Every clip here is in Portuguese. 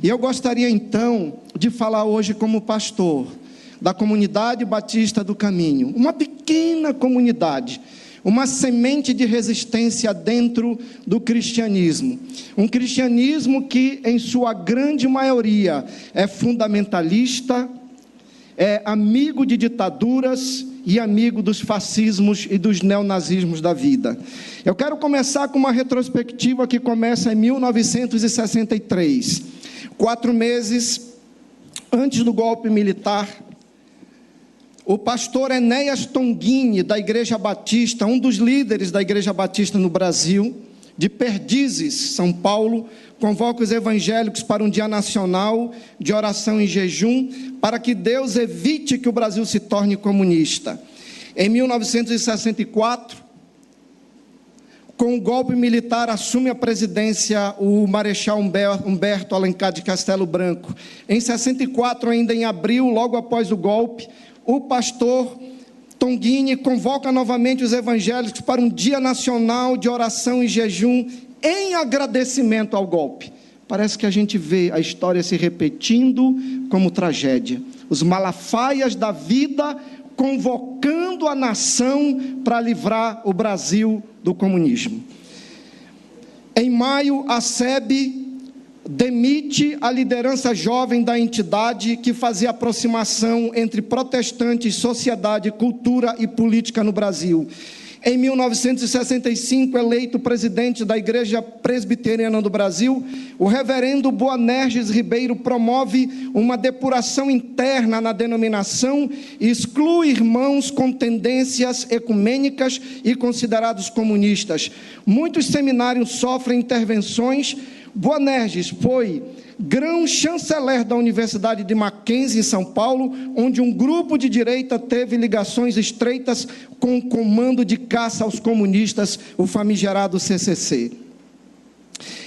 E eu gostaria então de falar hoje como pastor da Comunidade Batista do Caminho, uma pequena comunidade, uma semente de resistência dentro do cristianismo, um cristianismo que em sua grande maioria é fundamentalista, é amigo de ditaduras e amigo dos fascismos e dos neonazismos da vida. Eu quero começar com uma retrospectiva que começa em 1963, 4 meses antes do golpe militar. O pastor Enéas Tonguini, da Igreja Batista, um dos líderes da Igreja Batista no Brasil, de Perdizes, São Paulo, convoca os evangélicos para um dia nacional de oração e jejum, para que Deus evite que o Brasil se torne comunista. Em 1964, com o golpe militar, assume a presidência o Marechal Humberto Alencar de Castelo Branco. Em 64, ainda em abril, logo após o golpe, o pastor Tonguini convoca novamente os evangélicos para um dia nacional de oração e jejum em agradecimento ao golpe. Parece que a gente vê a história se repetindo como tragédia. Os malafaias da vida convocando a nação para livrar o Brasil do comunismo. Em maio, a SEB demite a liderança jovem da entidade que fazia aproximação entre protestantes, sociedade, cultura e política no Brasil. Em 1965, eleito presidente da Igreja Presbiteriana do Brasil, o reverendo Boanerges Ribeiro promove uma depuração interna na denominação e exclui irmãos com tendências ecumênicas e considerados comunistas. Muitos seminários sofrem intervenções. Boanerges foi grão-chanceler da Universidade de Mackenzie, em São Paulo, onde um grupo de direita teve ligações estreitas com o comando de caça aos comunistas, o famigerado CCC.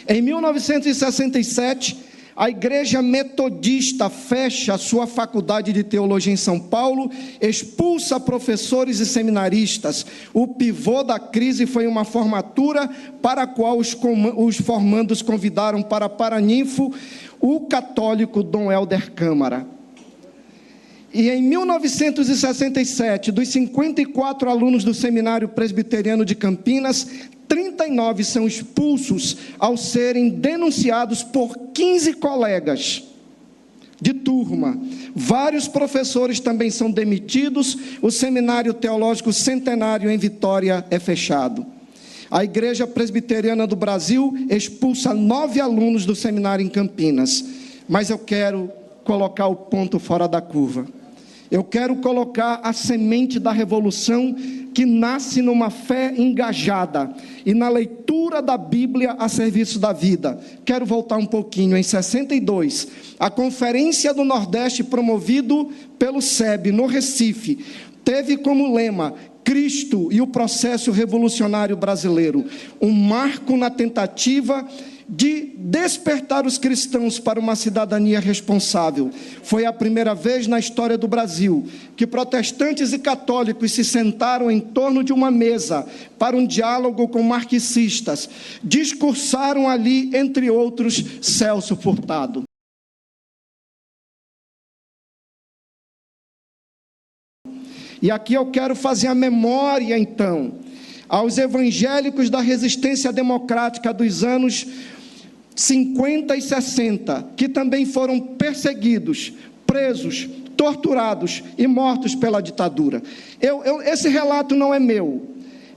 Em 1967, a Igreja Metodista fecha sua faculdade de teologia em São Paulo, expulsa professores e seminaristas. O pivô da crise foi uma formatura para a qual os formandos convidaram para Paraninfo o católico Dom Helder Câmara. E em 1967, dos 54 alunos do Seminário Presbiteriano de Campinas, 39 são expulsos ao serem denunciados por 15 colegas de turma. Vários professores também são demitidos. O Seminário Teológico Centenário em Vitória é fechado. A Igreja Presbiteriana do Brasil expulsa 9 alunos do seminário em Campinas. Mas eu quero colocar o ponto fora da curva. Eu quero colocar a semente da revolução que nasce numa fé engajada e na leitura da Bíblia a serviço da vida. Quero voltar um pouquinho. Em 62, a Conferência do Nordeste, promovido pelo SEB, no Recife, teve como lema: Cristo e o processo revolucionário brasileiro, um marco na tentativa de despertar os cristãos para uma cidadania responsável. Foi a primeira vez na história do Brasil que protestantes e católicos se sentaram em torno de uma mesa para um diálogo com marxistas. Discursaram ali, entre outros, Celso Furtado. E aqui eu quero fazer a memória, então, aos evangélicos da resistência democrática dos anos 50 e 60, que também foram perseguidos, presos, torturados e mortos pela ditadura. Esse relato não é meu,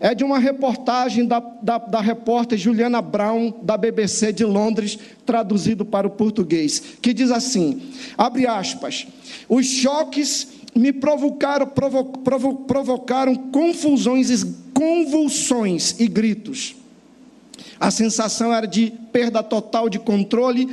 é de uma reportagem da repórter Juliana Brown, da BBC de Londres, traduzido para o português, que diz assim, abre aspas, os choques me provocaram convulsões e gritos. A sensação era de perda total de controle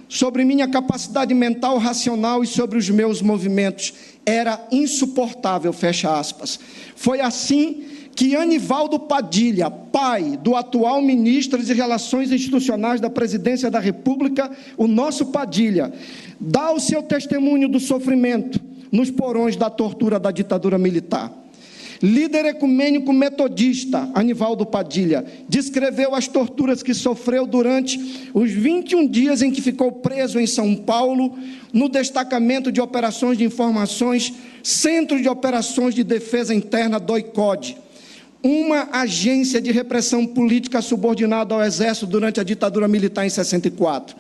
sobre minha capacidade mental, racional e sobre os meus movimentos. Era insuportável, fecha aspas. Foi assim que Anivaldo Padilha, pai do atual ministro de Relações Institucionais da Presidência da República, o nosso Padilha, dá o seu testemunho do sofrimento nos porões da tortura da ditadura militar. Líder ecumênico metodista, Anivaldo Padilha, descreveu as torturas que sofreu durante os 21 dias em que ficou preso em São Paulo, no destacamento de operações de informações, Centro de Operações de Defesa Interna, DOI-CODE, uma agência de repressão política subordinada ao Exército durante a ditadura militar em 64.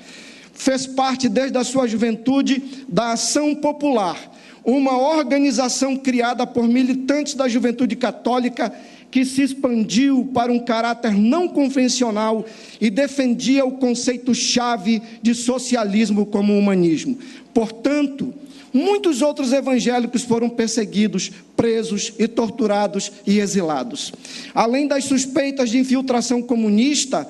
Fez parte desde a sua juventude da Ação Popular, uma organização criada por militantes da juventude católica que se expandiu para um caráter não convencional e defendia o conceito-chave de socialismo como humanismo. Portanto, muitos outros evangélicos foram perseguidos, presos e torturados e exilados. Além das suspeitas de infiltração comunista,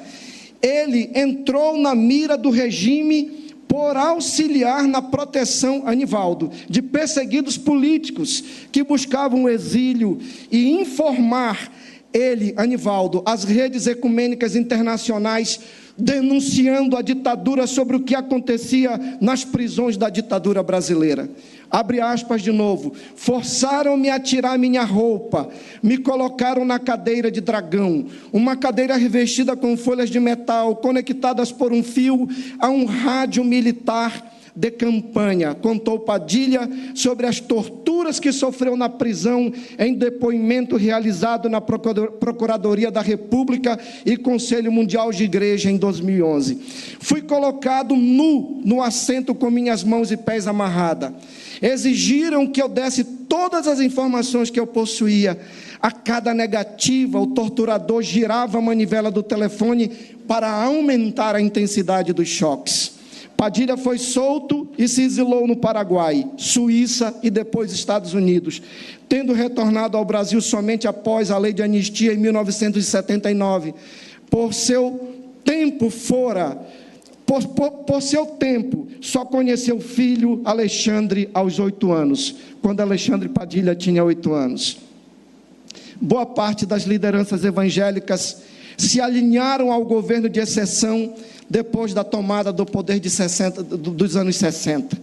ele entrou na mira do regime por auxiliar na proteção, Anivaldo, de perseguidos políticos que buscavam o exílio e informar ele, Anivaldo, as redes ecumênicas internacionais, denunciando a ditadura sobre o que acontecia nas prisões da ditadura brasileira. Abre aspas de novo. Forçaram-me a tirar minha roupa, me colocaram na cadeira de dragão, uma cadeira revestida com folhas de metal, conectadas por um fio a um rádio militar de campanha. Contou Padilha sobre as torturas que sofreu na prisão em depoimento realizado na Procuradoria da República e Conselho Mundial de Igreja em 2011. Fui colocado nu no assento com minhas mãos e pés amarradas. Exigiram que eu desse todas as informações que eu possuía. A cada negativa, o torturador girava a manivela do telefone para aumentar a intensidade dos choques. Padilha foi solto e se exilou no Paraguai, Suíça e depois Estados Unidos, tendo retornado ao Brasil somente após a lei de anistia em 1979. Por seu tempo, só conheceu o filho Alexandre aos 8 anos, quando Alexandre Padilha tinha 8 anos. Boa parte das lideranças evangélicas se alinharam ao governo de exceção depois da tomada do poder dos anos 60.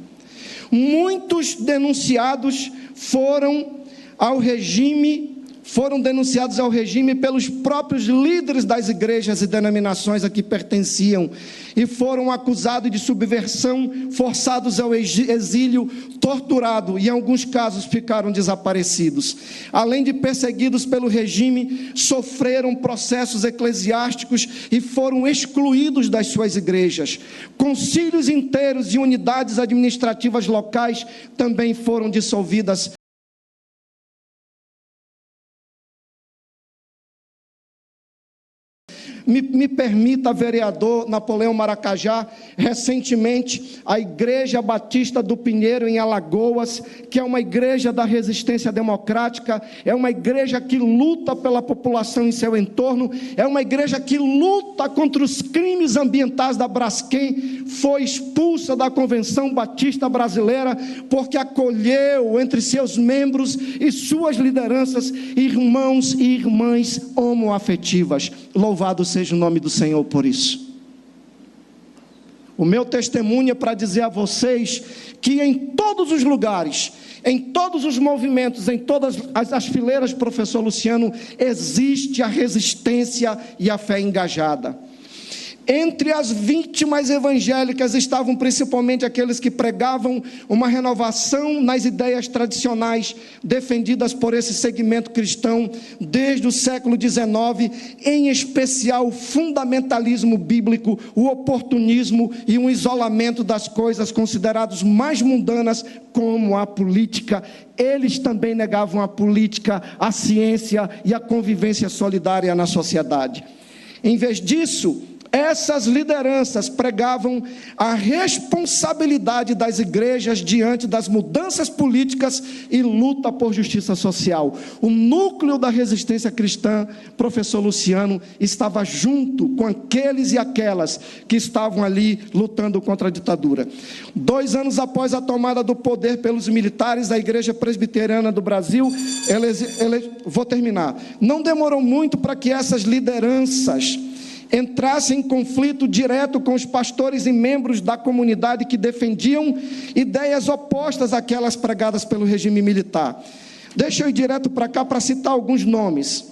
Muitos denunciados foram denunciados ao regime pelos próprios líderes das igrejas e denominações a que pertenciam e foram acusados de subversão, forçados ao exílio, torturados e em alguns casos ficaram desaparecidos. Além de perseguidos pelo regime, sofreram processos eclesiásticos e foram excluídos das suas igrejas. Concílios inteiros e unidades administrativas locais também foram dissolvidas. Me permita, vereador Napoleão Maracajá, recentemente a Igreja Batista do Pinheiro em Alagoas, que é uma igreja da resistência democrática, é uma igreja que luta pela população em seu entorno, é uma igreja que luta contra os crimes ambientais da Braskem, foi expulsa da Convenção Batista Brasileira, porque acolheu entre seus membros e suas lideranças irmãos e irmãs homoafetivas. Louvado seja o nome do Senhor por isso. O meu testemunho é para dizer a vocês que em todos os lugares, em todos os movimentos, em todas as fileiras, professor Luciano, existe a resistência e a fé engajada. Entre as vítimas evangélicas estavam principalmente aqueles que pregavam uma renovação nas ideias tradicionais defendidas por esse segmento cristão desde o século XIX, em especial o fundamentalismo bíblico, o oportunismo e um isolamento das coisas consideradas mais mundanas, como a política. Eles também negavam a política, a ciência e a convivência solidária na sociedade. Em vez disso, essas lideranças pregavam a responsabilidade das igrejas diante das mudanças políticas e luta por justiça social. O núcleo da resistência cristã, professor Luciano, estava junto com aqueles e aquelas que estavam ali lutando contra a ditadura. 2 anos após a tomada do poder pelos militares, a Igreja Presbiteriana do Brasil, vou terminar, não demorou muito para que essas lideranças entrasse em conflito direto com os pastores e membros da comunidade que defendiam ideias opostas àquelas pregadas pelo regime militar. Deixa eu ir direto para cá para citar alguns nomes.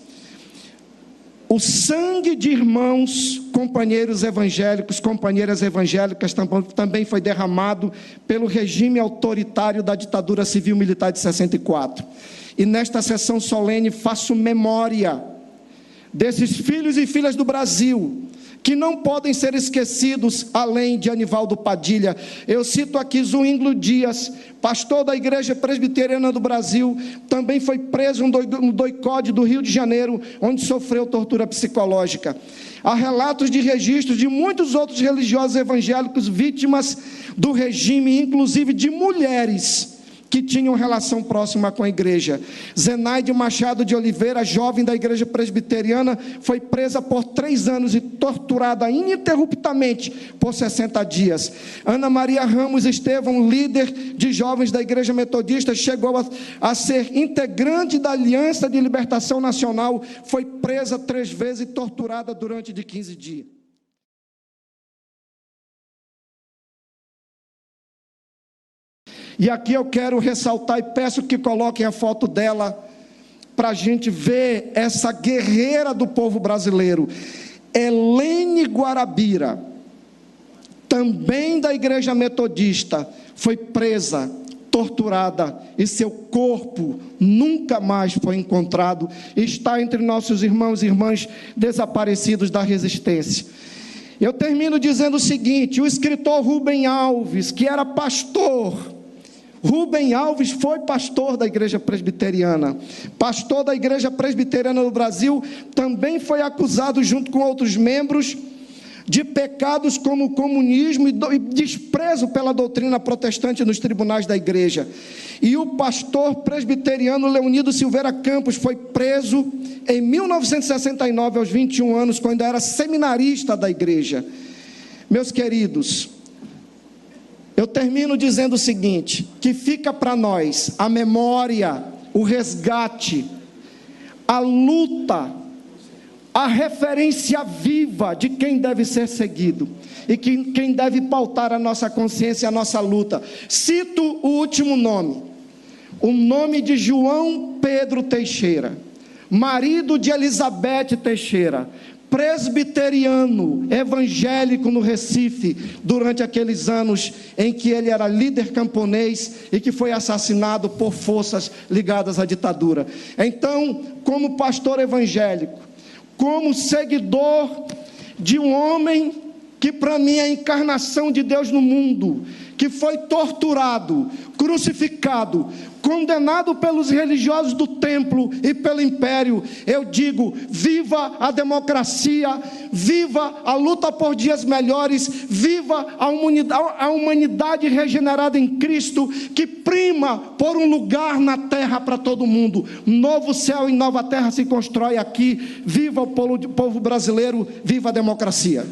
O sangue de irmãos, companheiros evangélicos, companheiras evangélicas também foi derramado pelo regime autoritário da ditadura civil-militar de 64. E nesta sessão solene faço memória desses filhos e filhas do Brasil, que não podem ser esquecidos, além de Anivaldo Padilha. Eu cito aqui Zuínglio Dias, pastor da Igreja Presbiteriana do Brasil, também foi preso no doicode do Rio de Janeiro, onde sofreu tortura psicológica. Há relatos de registros de muitos outros religiosos evangélicos vítimas do regime, inclusive de mulheres que tinham relação próxima com a igreja. Zenaide Machado de Oliveira, jovem da Igreja Presbiteriana, foi presa por 3 anos e torturada ininterruptamente por 60 dias. Ana Maria Ramos Estevão, líder de jovens da Igreja Metodista, chegou a ser integrante da Aliança de Libertação Nacional, foi presa 3 vezes e torturada durante 15 dias. E aqui eu quero ressaltar e peço que coloquem a foto dela para a gente ver essa guerreira do povo brasileiro. Helene Guarabira, também da Igreja Metodista, foi presa, torturada e seu corpo nunca mais foi encontrado. Está entre nossos irmãos e irmãs desaparecidos da resistência. Eu termino dizendo o seguinte: o escritor Rubem Alves, que era pastor, Rubem Alves foi pastor da Igreja Presbiteriana, pastor da Igreja Presbiteriana do Brasil, também foi acusado junto com outros membros de pecados como comunismo e desprezo pela doutrina protestante nos tribunais da igreja. E o pastor presbiteriano Leonido Silveira Campos foi preso em 1969, aos 21 anos, quando era seminarista da igreja. Meus queridos, eu termino dizendo o seguinte, que fica para nós a memória, o resgate, a luta, a referência viva de quem deve ser seguido e quem deve pautar a nossa consciência, a nossa luta. Cito o último nome, o nome de João Pedro Teixeira, marido de Elizabeth Teixeira, presbiteriano, evangélico no Recife, durante aqueles anos em que ele era líder camponês e que foi assassinado por forças ligadas à ditadura. Então, como pastor evangélico, como seguidor de um homem que para mim é a encarnação de Deus no mundo, que foi torturado, crucificado, condenado pelos religiosos do templo e pelo império, eu digo: viva a democracia, viva a luta por dias melhores, viva a humanidade regenerada em Cristo, que prima por um lugar na terra para todo mundo. Novo céu e nova terra se constrói aqui. Viva o povo brasileiro, viva a democracia.